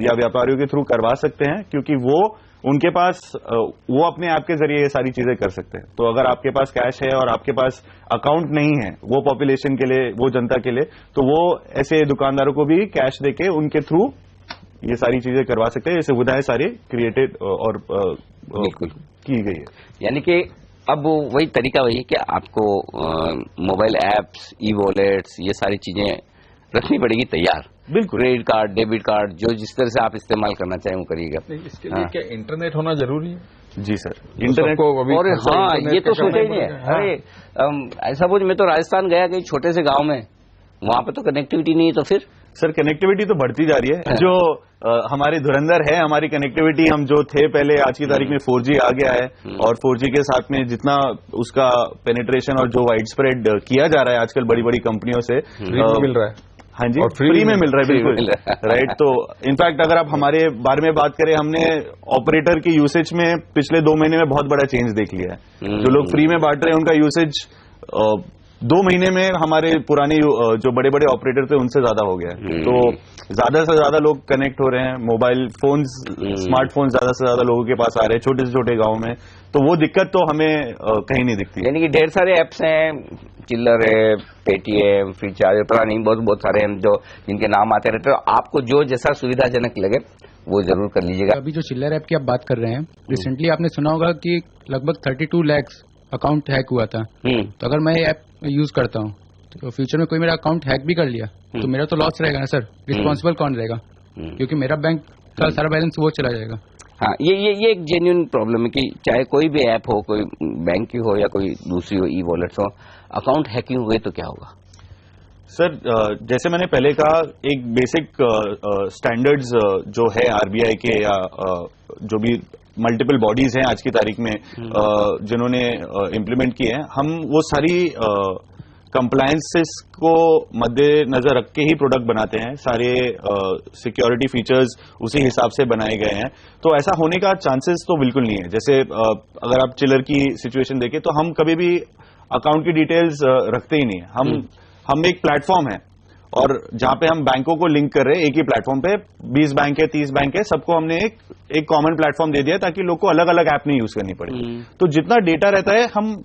या व्यापारियों के थ्रू करवा सकते हैं, क्योंकि वो उनके पास वो अपने ऐप के जरिए ये सारी चीजें कर सकते हैं। तो अगर आपके पास कैश है और आपके पास अकाउंट नहीं है, वो पॉपुलेशन के लिए, वो जनता के लिए, तो वो ऐसे दुकानदारों को भी कैश देके उनके थ्रू ये सारी चीजें करवा सकते हैं। ये सुविधाएं सारी क्रिएटेड और की गई है। यानी कि अब वही तरीका वही है कि आपको मोबाइल एप्स, ई वॉलेट्स, ये सारी चीजें रखनी पड़ेगी तैयार। बिल्कुल, क्रेडिट कार्ड, डेबिट कार्ड, जो जिस तरह से आप इस्तेमाल करना चाहें वो करिएगा। इसके लिए क्या इंटरनेट होना जरूरी है? जी सर, इंटरनेट को अभी, और हाँ, ये तो सोचा ही नहीं है। अरे ऐसा बोझ, मैं तो राजस्थान गया कहीं छोटे से गांव में, वहां पे तो कनेक्टिविटी नहीं है, तो फिर सर कनेक्टिविटी तो बढ़ती जा रही है। जो हमारी धुरंधर है, हमारी कनेक्टिविटी, हम जो थे पहले, आज की तारीख में 4G आ गया है, और 4G के साथ में जितना उसका पेनिट्रेशन और जो वाइड स्प्रेड किया जा रहा है आजकल बड़ी बड़ी कंपनियों से, मिल रहा है। हाँ जी, और फ्री में मिल रहा है, बिल्कुल राइट। तो इनफैक्ट अगर आप हमारे बारे में बात करें, हमने ऑपरेटर की यूसेज में पिछले 2 महीने में बहुत बड़ा चेंज देख लिया है। जो लोग फ्री में बांट रहे हैं, उनका यूसेज 2 महीने में हमारे पुराने जो बड़े बड़े ऑपरेटर थे उनसे ज्यादा हो गया है। तो ज्यादा से ज्यादा लोग कनेक्ट हो रहे हैं, मोबाइल फोन्स, स्मार्टफोन ज्यादा से ज्यादा लोगों के पास आ रहे हैं, छोटे से छोटे गांव में। तो वो दिक्कत तो हमें कहीं नहीं दिखती। यानी कि ढेर सारे एप्स हैं, चिल्लर है, पेटीएम, फ्रीचार्ज, पता नहीं बहुत सारे हैं जो जिनके नाम आते रहते हैं। आपको जो जैसा सुविधाजनक लगे वो जरूर कर लीजिएगा। अभी जो चिल्लर ऐप की आप बात कर रहे हैं, रिसेंटली आपने सुना होगा कि लगभग 32 लाख अकाउंट हैक हुआ था। तो अगर मैं ये ऐप यूज करता हूँ तो फ्यूचर में कोई मेरा अकाउंट हैक भी कर लिया तो मेरा तो लॉस रहेगा ना सर। रिस्पॉन्सिबल कौन रहेगा? क्योंकि मेरा बैंक का सारा बैलेंस वो चला जाएगा। हाँ, ये एक जेन्युइन प्रॉब्लम है कि चाहे कोई भी ऐप हो, कोई बैंक की हो या कोई दूसरी हो, ई वॉलेट्स हो, अकाउंट हैकिंग हुए तो क्या होगा? सर जैसे मैंने पहले कहा, एक बेसिक स्टैंडर्ड्स जो है आरबीआई के या जो भी मल्टीपल बॉडीज हैं आज की तारीख में जिन्होंने इम्प्लीमेंट किए हैं, हम वो सारी कंप्लायंसेस को मद्देनजर रख के ही प्रोडक्ट बनाते हैं। सारे सिक्योरिटी फीचर्स उसी हिसाब से बनाए गए हैं। तो ऐसा होने का चांसेस तो बिल्कुल नहीं है। जैसे अगर आप चिल्लर की सिचुएशन देखें तो हम कभी भी अकाउंट की डिटेल्स रखते ही नहीं है। हम एक प्लेटफॉर्म है और जहां पे हम बैंकों को लिंक कर रहे हैं, एक ही प्लेटफॉर्म पे 20 बैंक है, 30 बैंक है, सबको हमने एक कॉमन प्लेटफॉर्म दे दिया ताकि लोग को अलग अलग ऐप नहीं यूज करनी पड़े। तो जितना डेटा रहता है, हम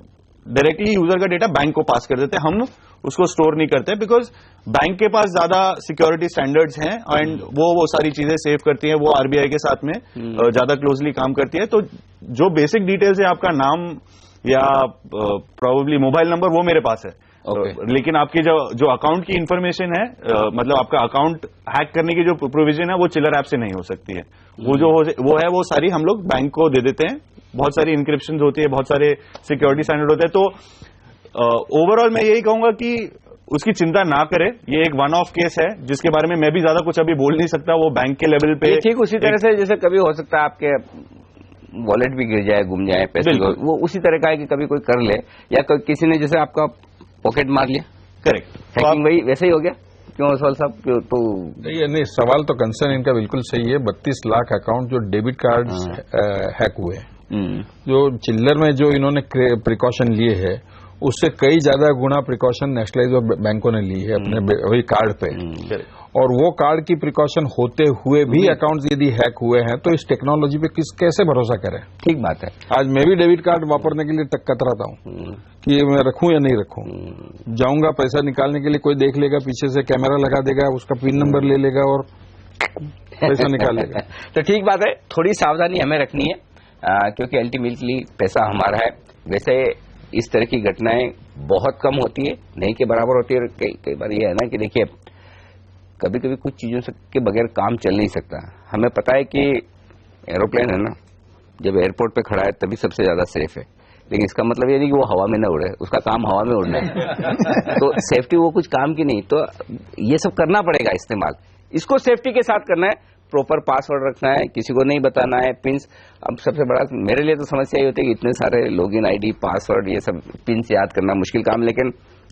डायरेक्टली यूजर का डेटा बैंक को पास कर देते हैं, हम उसको स्टोर नहीं करते, बिकॉज बैंक के पास ज्यादा सिक्योरिटी स्टैंडर्ड्स हैं एंड वो सारी चीजें सेव करती हैं। वो आरबीआई के साथ में ज्यादा क्लोजली काम करती है। तो जो बेसिक डिटेल्स है, आपका नाम या प्रोबेबली मोबाइल नंबर, वो मेरे पास है। लेकिन आपकी जो अकाउंट की इंफॉर्मेशन है, मतलब आपका अकाउंट हैक करने की जो प्रोविजन है, वो चिल्लर ऐप से नहीं हो सकती है। वो सारी हम लोग बैंक को दे देते हैं। बहुत सारी इंक्रिप्शन होती है, बहुत सारे सिक्योरिटी स्टैंडर्ड होते हैं। तो ओवरऑल मैं यही कहूंगा कि उसकी चिंता ना करें। ये एक वन ऑफ केस है जिसके बारे में मैं भी ज्यादा कुछ अभी बोल नहीं सकता। वो बैंक के लेवल पे ठीक उसी तरह से जैसे कभी हो सकता है आपके वॉलेट भी गिर जाए, गुम जाए पैसे, वो उसी तरह का है कि कभी कोई कर ले या किसी ने जैसे आपका पॉकेट मार लिया। करेक्ट, हैकिंग वही वैसे ही हो गया। क्यों सवाल साहब, क्यों? तो नहीं, सवाल तो कंसर्न इनका बिल्कुल सही है। 32 लाख अकाउंट जो डेबिट कार्ड हैक हुए हैं, जो चिल्लर में जो इन्होंने प्रिकॉशन लिए है, उससे कई ज्यादा गुना प्रिकॉशन नेशनलाइज बैंकों ने ली है अपने वही कार्ड पे। और वो कार्ड की प्रिकॉशन होते हुए भी अकाउंट्स यदि हैक हुए हैं तो इस टेक्नोलॉजी पे कैसे भरोसा करें? ठीक बात है। आज मैं भी डेबिट कार्ड वापरने के लिए कतराता हूँ कि मैं रखूं या नहीं रखूं। जाऊंगा पैसा निकालने के लिए, कोई देख लेगा, पीछे से कैमरा लगा देगा, उसका पिन नंबर ले लेगा और पैसा निकाल लेगा। तो ठीक बात है, थोड़ी सावधानी हमें रखनी है, क्योंकि अल्टीमेटली पैसा हमारा है। वैसे इस तरह की घटनाएं बहुत कम होती है, नहीं के बराबर होती है। कई बार ये है ना कि देखिए, कभी कभी कुछ चीजों के बगैर काम चल नहीं सकता। हमें पता है कि एरोप्लेन है ना, जब एयरपोर्ट पे खड़ा है तभी सबसे ज्यादा सेफ है, लेकिन इसका मतलब ये नहीं कि वो हवा में न उड़े, उसका काम हवा में उड़ना है। तो सेफ्टी वो कुछ काम की नहीं, तो ये सब करना पड़ेगा इस्तेमाल। इसको सेफ्टी के साथ करना है, प्रॉपर पासवर्ड रखना है, किसी को नहीं बताना है, पिंस। अब सबसे बड़ा मेरे लिए तो समस्या ये होती है कि इतने सारे लॉगिन आईडी, पासवर्ड, ये सब पिंस याद करना मुश्किल काम, लेकिन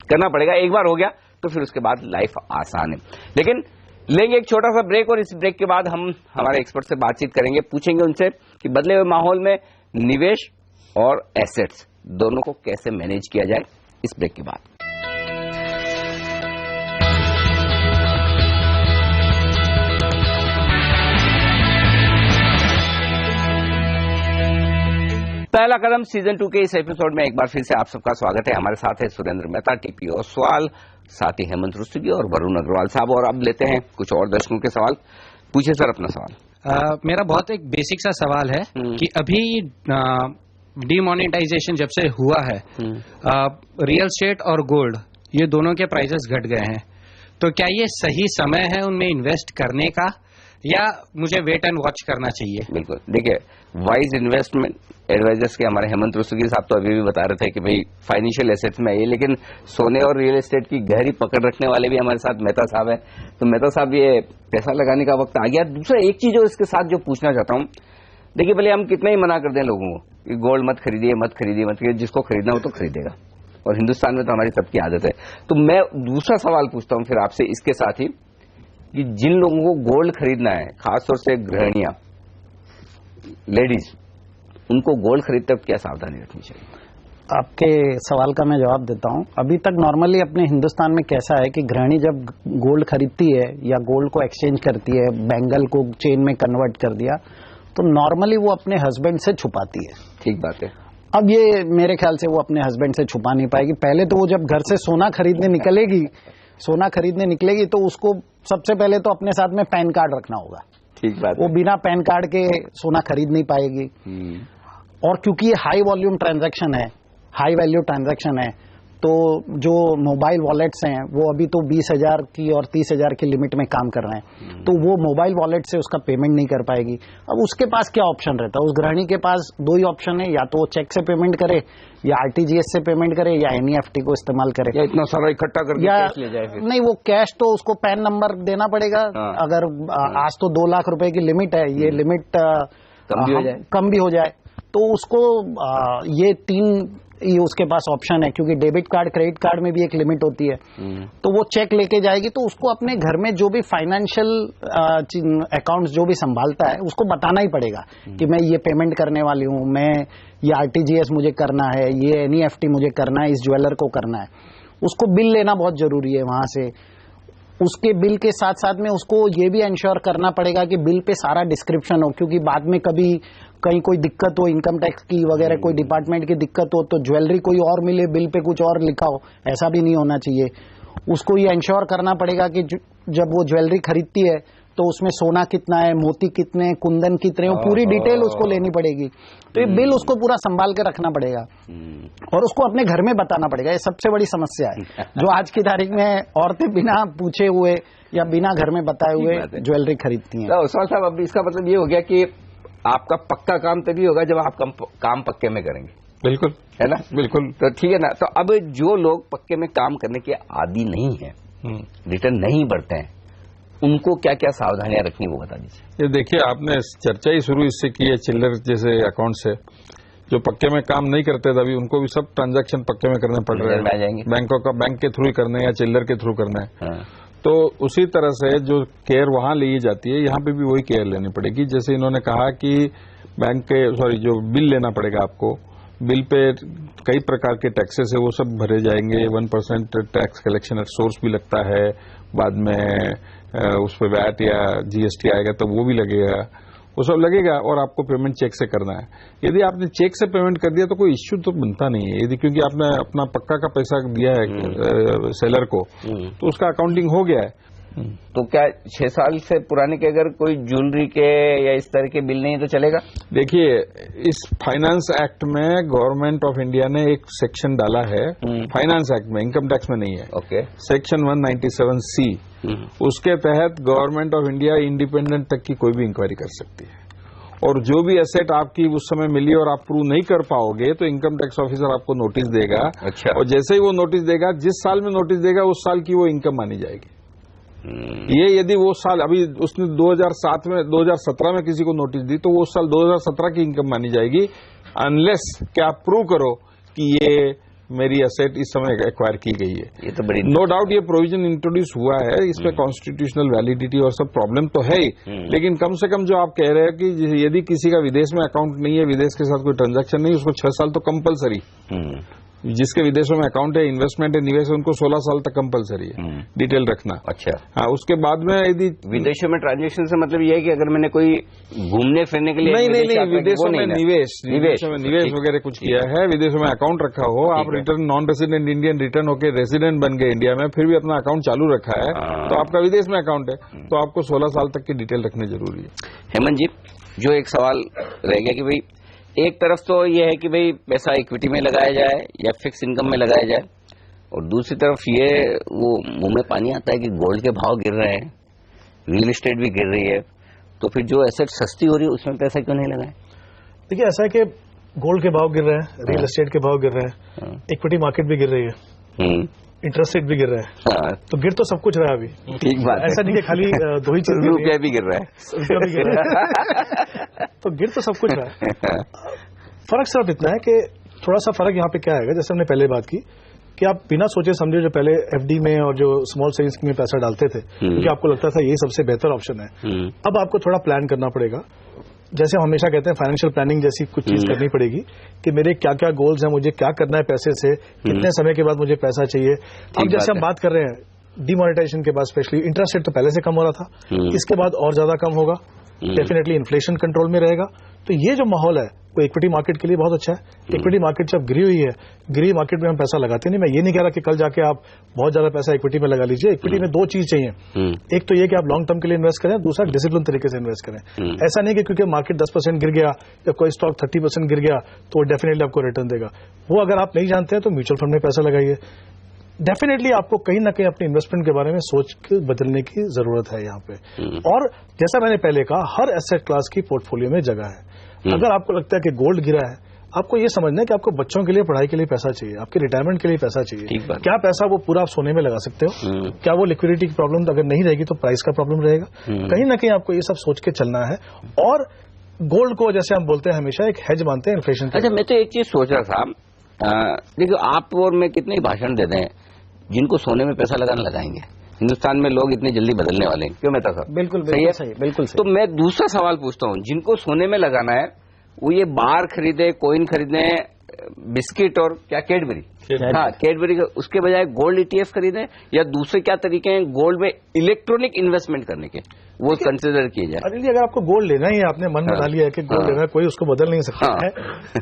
करना पड़ेगा। एक बार हो गया तो फिर उसके बाद लाइफ आसान है। लेकिन लेंगे एक छोटा सा ब्रेक, और इस ब्रेक के बाद हम हमारे एक्सपर्ट से बातचीत करेंगे, पूछेंगे उनसे कि बदले हुए माहौल में निवेश और एसेट्स दोनों को कैसे मैनेज किया जाए, इस ब्रेक के बाद। पहला कदम सीजन 2 के इस एपिसोड में एक बार फिर से आप सबका स्वागत है। हमारे साथ है सुरेंद्र मेहता, टीपी ओसवाल, साथ ही हेमंत रुस्तगी और वरुण अग्रवाल साहब। और अब लेते हैं कुछ और दर्शकों के सवाल। पूछिए सर अपना सवाल। मेरा बहुत एक बेसिक सा सवाल है कि अभी डीमोनेटाइजेशन जब से हुआ है, रियल एस्टेट और गोल्ड ये दोनों के प्राइसेस घट गए हैं, तो क्या ये सही समय है उनमें इन्वेस्ट करने का, या मुझे वेट एंड वॉच करना चाहिए? बिल्कुल, देखिए, वाइज इन्वेस्टमेंट एडवाइजर्स के हमारे हेमंत रुस्तगी साहब तो अभी भी बता रहे थे कि भाई फाइनेंशियल एसेट्स में आइए, लेकिन सोने और रियल एस्टेट की गहरी पकड़ रखने वाले भी हमारे साथ मेहता साहब हैं। तो मेहता साहब, ये पैसा लगाने का वक्त आ गया। दूसरा एक चीज और इसके साथ जो पूछना चाहता हूँ, देखिए भले हम कितना ही मना कर दें लोगों को कि गोल्ड मत खरीदिए, मत खरीदिए, मत खरीदिए, जिसको खरीदना हो तो खरीदेगा, और हिंदुस्तान में तो हमारी सबकी आदत है। तो मैं दूसरा सवाल पूछता हूँ फिर आपसे इसके साथ ही, कि जिन लोगों को गोल्ड खरीदना है, खासतौर से गृहिणियां, लेडीज, उनको गोल्ड खरीदते वक्त क्या सावधानी रखनी चाहिए? आपके सवाल का मैं जवाब देता हूं। अभी तक नॉर्मली अपने हिंदुस्तान में कैसा है कि गृहिणी जब गोल्ड खरीदती है या गोल्ड को एक्सचेंज करती है, बैंगल को चेन में कन्वर्ट कर दिया, तो नॉर्मली वो अपने हस्बैंड से छुपाती है। ठीक बात है। अब ये मेरे ख्याल से वो अपने हस्बैंड से छुपा नहीं पाएगी। पहले तो वो जब घर से सोना खरीदने निकलेगी तो उसको सबसे पहले तो अपने साथ में पैन कार्ड रखना होगा। ठीक बात है। वो बिना पैन कार्ड के सोना खरीद नहीं पाएगी। और क्योंकि ये हाई वॉल्यूम ट्रांजैक्शन है, हाई वैल्यू ट्रांजैक्शन है, तो जो मोबाइल वॉलेट्स हैं वो अभी तो 20,000 की और 30,000 की लिमिट में काम कर रहे हैं, तो वो मोबाइल वॉलेट से उसका पेमेंट नहीं कर पाएगी। अब उसके पास क्या ऑप्शन रहता है? उस गृहिणी के पास दो ही ऑप्शन है, या तो वो चेक से पेमेंट करे, या आरटीजीएस से पेमेंट करे, या एनईएफटी को इस्तेमाल करे, या इतना सारा इकट्ठा करके कैश ले जाए फिर। नहीं, वो कैश तो उसको पैन नंबर देना पड़ेगा। अगर आज तो 2 लाख रुपए की लिमिट है, ये लिमिट कम भी हो जाए तो उसको ये उसके पास ऑप्शन है, क्योंकि डेबिट कार्ड, क्रेडिट कार्ड में भी एक लिमिट होती है। तो वो चेक लेके जाएगी, तो उसको अपने घर में जो भी फाइनेंशियल अकाउंट्स जो भी संभालता है उसको बताना ही पड़ेगा कि मैं ये पेमेंट करने वाली हूँ, मैं ये आरटीजीएस मुझे करना है, ये एनईएफटी मुझे करना है, इस ज्वेलर को करना है। उसको बिल लेना बहुत जरूरी है वहां से। उसके बिल के साथ साथ में उसको ये भी इंश्योर करना पड़ेगा कि बिल पे सारा डिस्क्रिप्शन हो, क्योंकि बाद में कभी कहीं कोई दिक्कत हो, इनकम टैक्स की वगैरह कोई डिपार्टमेंट की दिक्कत हो, तो ज्वेलरी कोई और मिले, बिल पे कुछ और लिखा हो, ऐसा भी नहीं होना चाहिए। उसको ये इंश्योर करना पड़ेगा कि जब वो ज्वेलरी खरीदती है तो उसमें सोना कितना है, मोती कितने, कुंदन कितने, वो पूरी डिटेल उसको लेनी पड़ेगी। तो ये बिल उसको पूरा संभाल के रखना पड़ेगा और उसको अपने घर में बताना पड़ेगा। ये सबसे बड़ी समस्या है जो आज की तारीख में औरतें बिना पूछे हुए या बिना घर में बताए हुए ज्वेलरी खरीदती हैं। तो साहब, अब इसका मतलब ये हो गया कि आपका पक्का काम तभी होगा जब आप काम पक्के में करेंगे। बिल्कुल, है ना? बिल्कुल। तो ठीक है ना। तो अब जो लोग पक्के में काम करने के आदी नहीं है, रिटर्न नहीं बढ़ते हैं, उनको क्या क्या सावधानियां रखनी वो बता दीजिए। ये देखिए, आपने चर्चा ही शुरू इससे की है चिल्लर जैसे अकाउंट से, जो पक्के में काम नहीं करते थे अभी उनको भी सब ट्रांजैक्शन पक्के में करने पड़ रहे हैं। बैंकों का बैंक के थ्रू ही करना है या चिल्लर के थ्रू करना है। तो उसी तरह से जो केयर वहां ली जाती है, यहाँ पे भी वही केयर लेनी पड़ेगी। जैसे इन्होंने कहा कि बैंक के जो बिल लेना पड़ेगा आपको, बिल पे कई प्रकार के टैक्सेस है वो सब भरे जाएंगे। 1% टैक्स कलेक्शन एट सोर्स भी लगता है, बाद में उस पर वैट या जीएसटी आएगा तो वो भी लगेगा, वो सब लगेगा और आपको पेमेंट चेक से करना है। यदि आपने चेक से पेमेंट कर दिया तो कोई इश्यू तो बनता नहीं है, यदि क्योंकि आपने अपना पक्का का पैसा दिया है सेलर को तो उसका अकाउंटिंग हो गया है। तो क्या 6 साल से पुराने के अगर कोई ज्वेलरी के या इस तरह के बिल नहीं तो चलेगा? देखिए, इस फाइनेंस एक्ट में गवर्नमेंट ऑफ इंडिया ने एक सेक्शन डाला है, फाइनेंस एक्ट में, इनकम टैक्स में नहीं है। ओके। सेक्शन 197C, उसके तहत गवर्नमेंट ऑफ इंडिया इंडिपेंडेंट तक की कोई भी इंक्वायरी कर सकती है और जो भी एसेट आपकी उस समय मिली और आप प्रूव नहीं कर पाओगे तो इनकम टैक्स ऑफिसर आपको नोटिस देगा। अच्छा। और जैसे ही वो नोटिस देगा, जिस साल में नोटिस देगा उस साल की वो इनकम मानी जाएगी। ये यदि वो साल अभी उसने 2017 में किसी को नोटिस दी तो वो साल 2017 की इनकम मानी जाएगी, अनलेस कि आप प्रूव करो कि ये मेरी एसेट इस समय एक्वायर की गई है। ये तो बड़ी नो डाउट ये प्रोविजन इंट्रोड्यूस हुआ है, इसमें कॉन्स्टिट्यूशनल वैलिडिटी और सब प्रॉब्लम तो है ही, लेकिन कम से कम जो आप कह रहे हैं कि यदि किसी का विदेश में अकाउंट नहीं है, विदेश के साथ कोई ट्रांजैक्शन नहीं, उसको 6 साल तो कंपलसरी, जिसके विदेशों में अकाउंट है, इन्वेस्टमेंट है, निवेश है, उनको 16 साल तक कंपलसरी है डिटेल रखना। अच्छा। हाँ, उसके बाद में यदि विदेशों में ट्रांजैक्शन से मतलब ये है कि अगर मैंने कोई घूमने फिरने के लिए नहीं, विदेशों में निवेश वगैरह कुछ किया है, विदेशों में अकाउंट रखा हो, आप return non resident Indian return होकर रेसिडेंट बन गए इंडिया में, फिर भी अपना अकाउंट चालू रखा है तो आपका विदेश में अकाउंट है, तो आपको 16 साल तक की डिटेल रखनी जरूरी है। हेमंत जी, जो एक सवाल रह गया कि भाई एक तरफ तो ये है कि भाई पैसा इक्विटी में लगाया जाए या फिक्स इनकम में लगाया जाए, और दूसरी तरफ ये वो मुंह में पानी आता है कि गोल्ड के भाव गिर रहे हैं, रियल एस्टेट भी गिर रही है, तो फिर जो एसेट सस्ती हो रही है उसमें पैसा क्यों नहीं लगाए? देखिए, ऐसा है कि गोल्ड के भाव गिर रहे हैं, रियल एस्टेट के भाव गिर रहे हैं, इक्विटी मार्केट भी गिर रही है, इंटरेस्ट रेट भी गिर रहा है, तो गिर तो सब कुछ रहा है अभी। ठीक बात, ऐसा नहीं कि खाली 2 ही चीज, रुपया भी गिर रहा है, रुपया भी गिर रहा है तो गिर तो सब कुछ रहा है। फर्क सिर्फ इतना है कि थोड़ा सा फर्क यहाँ पे क्या आएगा, जैसे हमने पहले बात की कि आप बिना सोचे समझे जो पहले एफडी में और जो स्मॉल सेविंग्स में पैसा डालते थे क्योंकि आपको लगता था यही सबसे बेहतर ऑप्शन है, अब आपको थोड़ा प्लान करना पड़ेगा। जैसे हम हमेशा कहते हैं फाइनेंशियल प्लानिंग जैसी कुछ चीज करनी पड़ेगी कि मेरे क्या क्या गोल्स हैं, मुझे क्या करना है पैसे से, कितने समय के बाद मुझे पैसा चाहिए। अब जैसे हम बात कर रहे हैं डिमोनेटाइजेशन के बाद, स्पेशली इंटरेस्ट रेट तो पहले से कम हो रहा था, इसके बाद और ज्यादा कम होगा, डेफिनेटली इन्फ्लेशन कंट्रोल में रहेगा, तो ये जो माहौल है वो इक्विटी मार्केट के लिए बहुत अच्छा है। इक्विटी मार्केट जब गिरी हुई है, गिरी मार्केट में हम पैसा लगाते नहीं। मैं ये नहीं कह रहा कि कल जाके आप बहुत ज्यादा पैसा इक्विटी में लगा लीजिए। इक्विटी में 2 चीज चाहिए, एक तो ये कि आप लॉन्ग टर्म के लिए इन्वेस्ट करें, दूसरा डिसिप्लिन तरीके से इन्वेस्ट करें। ऐसा नहीं कि क्योंकि मार्केट 10% गिर गया या कोई स्टॉक 30% गिर गया तो डेफिनेटली आपको रिटर्न देगा। वो अगर आप नहीं जानते हैं तो म्यूचुअल फंड में पैसा लगाइए। डेफिनेटली आपको कहीं ना कहीं अपने इन्वेस्टमेंट के बारे में सोच के बदलने की जरूरत है यहाँ पे। और जैसा मैंने पहले कहा, हर एसेट क्लास की पोर्टफोलियो में जगह है। अगर आपको लगता है कि गोल्ड गिरा है, आपको ये समझना है कि आपको बच्चों के लिए पढ़ाई के लिए पैसा चाहिए, आपके रिटायरमेंट के लिए पैसा चाहिए। क्या पैसा वो पूरा आप सोने में लगा सकते हो? क्या वो लिक्विडिटी की प्रॉब्लम अगर नहीं रहेगी तो प्राइस का प्रॉब्लम रहेगा? कहीं ना कहीं आपको ये सब सोच के चलना है। और गोल्ड को जैसे हम बोलते हैं हमेशा एक हेज मानते हैं इन्फ्लेशन। अच्छा, मैं तो एक चीज सोच रहा था, देखो आप और मैं कितने ही भाषण देते हैं, जिनको सोने में पैसा लगाना लगाएंगे। हिंदुस्तान में लोग इतनी जल्दी बदलने वाले हैं, क्यों मेहता साहब? बिल्कुल सही है, सही, बिल्कुल सही। तो मैं दूसरा सवाल पूछता हूँ, जिनको सोने में लगाना है वो ये बार खरीदे, कॉइन खरीदे, बिस्किट और क्या कैडबरी, हाँ कैडबरी, उसके बजाय गोल्ड ईटीएफ खरीदें, या दूसरे क्या तरीके हैं गोल्ड में इलेक्ट्रॉनिक इन्वेस्टमेंट करने के, वो कंसिडर किए जाए? अनिल जी, अगर आपको गोल्ड लेना ही है, आपने मन बना लिया है कि गोल्ड लेना है, कोई उसको बदल नहीं सकता है,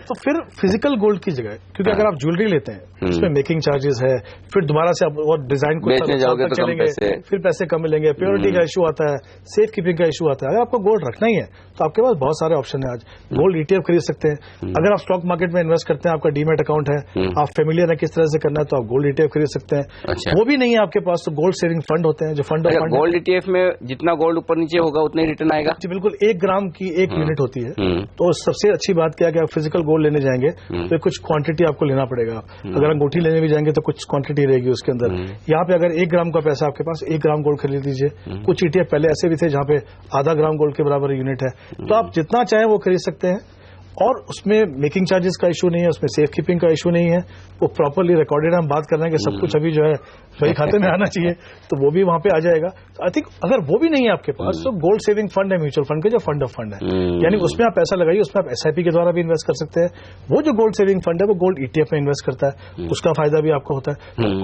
तो फिर फिजिकल गोल्ड की जगह, क्योंकि अगर आप ज्वेलरी लेते हैं उसमें मेकिंग चार्जेस है, फिर दोबारा से आप और डिजाइन को जाओगे तो चलेंगे, फिर पैसे कम मिलेंगे, प्योरिटी का इशू आता है, सेफ कीपिंग का इशू आता है। अगर आपको गोल्ड रखना ही है तो आपके पास बहुत सारे ऑप्शन है। आज गोल्ड ईटीएफ खरीद सकते हैं। अगर आप स्टॉक मार्केट में इन्वेस्ट करते हैं, आपका डीमेट अकाउंट है, आप फेमिलियर है किस तरह से करना है, तो आप गोल्ड ईटीएफ खरीद सकते हैं। वो भी नहीं है आपके पास तो गोल्ड सेविंग फंड होते हैं, जो फंड गोल्ड ईटीएफ में जितना गोल्ड ऊपर नीचे होगा उतना रिटर्न आएगा। जी बिल्कुल, 1 ग्राम की 1 यूनिट होती है। तो सबसे अच्छी बात क्या है कि आप फिजिकल गोल्ड लेने जाएंगे तो कुछ क्वांटिटी आपको लेना पड़ेगा। अगर अंगूठी लेने भी जाएंगे तो कुछ क्वांटिटी रहेगी उसके अंदर। यहाँ पे अगर 1 ग्राम का पैसा आपके पास, 1 ग्राम गोल्ड खरीद लीजिए। कुछ ईटीएफ पहले ऐसे भी थे जहाँ पे आधा ग्राम गोल्ड के बराबर यूनिट है, तो आप जितना चाहें वो खरीद सकते हैं। और उसमें मेकिंग चार्जेस का इशू नहीं है, उसमें सेफ कीपिंग का इशू नहीं है, वो प्रॉपरली रिकॉर्डेड हम बात कर रहे हैं कि सब कुछ अभी जो है वही खाते में आना चाहिए, तो वो भी वहां पे आ जाएगा। आई थिंक अगर वो भी नहीं है आपके पास तो गोल्ड सेविंग फंड है, म्यूचुअल फंड के जो फंड ऑफ फंड है, यानी उसमें आप पैसा लगाइए, उसमें आप SIP के द्वारा भी इन्वेस्ट कर सकते हैं। वो जो गोल्ड सेविंग फंड है वो गोल्ड ETF में इन्वेस्ट करता है, उसका फायदा भी आपको होता है।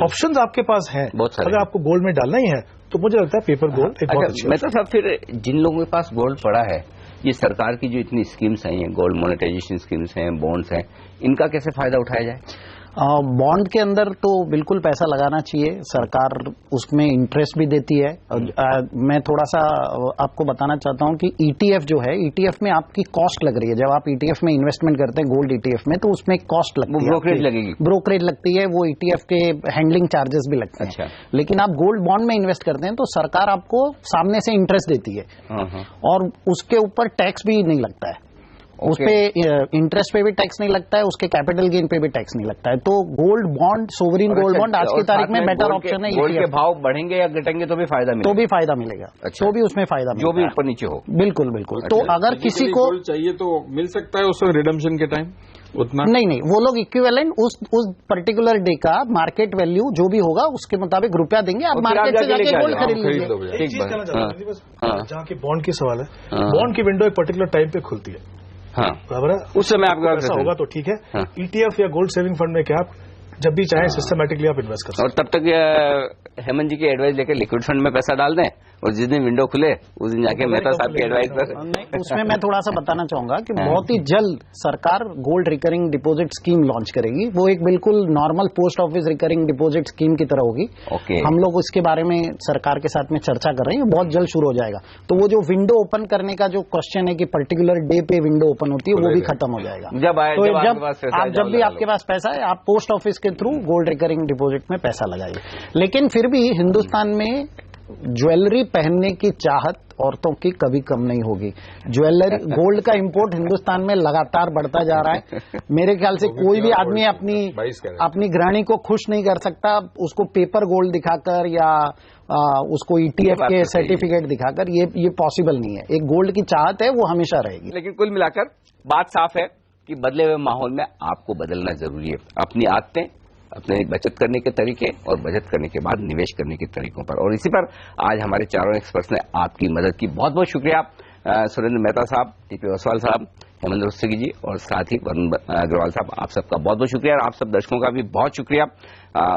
ऑप्शंस आपके पास हैं, अगर आपको गोल्ड में डालना ही है तो मुझे लगता है पेपर गोल्ड एक बहुत अच्छा। मैं तो साहब फिर जिन लोगों के पास गोल्ड पड़ा है, ये सरकार की जो इतनी स्कीम्स हैं, गोल्ड मोनेटाइजेशन स्कीम्स हैं, बॉन्ड्स हैं, इनका कैसे फायदा उठाया जाए? बॉन्ड के अंदर तो बिल्कुल पैसा लगाना चाहिए, सरकार उसमें इंटरेस्ट भी देती है। मैं थोड़ा सा आपको बताना चाहता हूं कि ETF जो है, ETF में आपकी कॉस्ट लग रही है। जब आप ETF में इन्वेस्टमेंट करते हैं गोल्ड ETF में, तो उसमें कॉस्ट लगती है, ब्रोकरेज लगेगी, ब्रोकरेज लगती है, वो ETF के हैंडलिंग चार्जेस भी लगते हैं। अच्छा। लेकिन आप गोल्ड बॉन्ड में इन्वेस्ट करते हैं तो सरकार आपको सामने से इंटरेस्ट देती है और उसके ऊपर टैक्स भी नहीं लगता है। उस पे इंटरेस्ट पे भी टैक्स नहीं लगता है, उसके कैपिटल गेन पे भी टैक्स नहीं लगता है। तो gold bond, sovereign gold bond आज की तारीख में बेटर ऑप्शन है। गोल्ड के भाव बढ़ेंगे या घटेंगे तो भी फायदा मिलेगा, तो भी फायदा मिलेगा। अच्छा। तो भी उसमें फायदा मिलेगा, जो भी ऊपर नीचे हो। बिल्कुल बिल्कुल। तो अगर किसी को चाहिए तो मिल सकता है उसको रिडम्पशन के टाइम उतना नहीं, वो लोग इक्विवेलेंट उस पर्टिकुलर डे का मार्केट वैल्यू जो भी होगा उसके मुताबिक रुपया देंगे, आप मार्केट से जाके गोल्ड खरीद लीजिए। जहाँ की बॉन्ड की सवाल है, बॉन्ड की विंडो एक पर्टिकुलर टाइम पे खुलती है, हाँ, बराबर है, उस समय आपका ऐसा होगा तो ठीक है। ETF या गोल्ड सेविंग फंड में क्या आप जब भी चाहें सिस्टमैटिकली आप इन्वेस्ट कर सकते हैं। और तब तक हेमंत जी की एडवाइस लेकर लिक्विड फंड में पैसा डाल दें और जिस दिन विंडो खुले उस दिन जाके मेहता साहब की एडवाइस पर। उसमें मैं थोड़ा सा बताना चाहूंगा कि बहुत ही जल्द सरकार gold recurring deposit scheme launch करेगी। वो एक बिल्कुल normal post office recurring deposit scheme की तरह होगी। हम लोग उसके बारे में सरकार के साथ में चर्चा कर रहे हैं, बहुत जल्द शुरू हो जाएगा। तो वो जो विंडो ओपन करने का जो क्वेश्चन है कि पर्टिकुलर डे पे विंडो ओपन होती है, वो भी खत्म हो जाएगा। जब भी आपके पास पैसा है, आप पोस्ट ऑफिस के थ्रू गोल्ड रिकरिंग डिपॉजिट में पैसा लगाइए। लेकिन फिर भी हिंदुस्तान में ज्वेलरी पहनने की चाहत औरतों की कभी कम नहीं होगी। ज्वेलरी गोल्ड का इंपोर्ट हिंदुस्तान में लगातार बढ़ता जा रहा है। मेरे ख्याल से कोई भी आदमी अपनी गृहिणी को खुश नहीं कर सकता उसको पेपर गोल्ड दिखाकर या उसको ETF के सर्टिफिकेट दिखाकर। ये पॉसिबल नहीं है। एक गोल्ड की चाहत है, वो हमेशा रहेगी। लेकिन कुल मिलाकर बात साफ है कि बदले हुए माहौल में आपको बदलना जरूरी है, अपनी आदतें, अपने बचत करने के तरीके और बचत करने के बाद निवेश करने के तरीकों पर। और इसी पर आज हमारे चारों एक्सपर्ट्स ने आपकी मदद की। बहुत बहुत शुक्रिया सुरेंद्र मेहता साहब, TP ओसवाल साहब, हेमंत रस्तोगी जी और साथ ही वरुण अग्रवाल साहब, आप सबका बहुत बहुत शुक्रिया। और आप सब दर्शकों का भी बहुत शुक्रिया।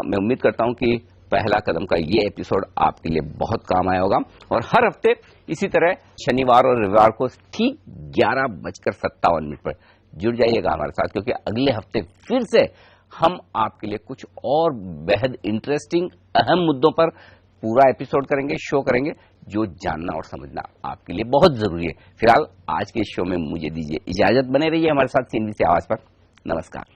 मैं उम्मीद करता हूं कि पहला कदम का ये एपिसोड आपके लिए बहुत काम आया होगा। और हर हफ्ते इसी तरह शनिवार और रविवार को ठीक 11:57 पर जुड़ जाइएगा हमारे साथ, क्योंकि अगले हफ्ते फिर से हम आपके लिए कुछ और बेहद इंटरेस्टिंग अहम मुद्दों पर पूरा एपिसोड करेंगे, शो करेंगे, जो जानना और समझना आपके लिए बहुत जरूरी है। फिलहाल आज के शो में मुझे दीजिए इजाजत। बने रहिए हमारे साथ CNBC से आवाज पर। नमस्कार।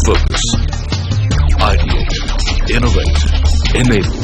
Focus, ideate, innovate, enable.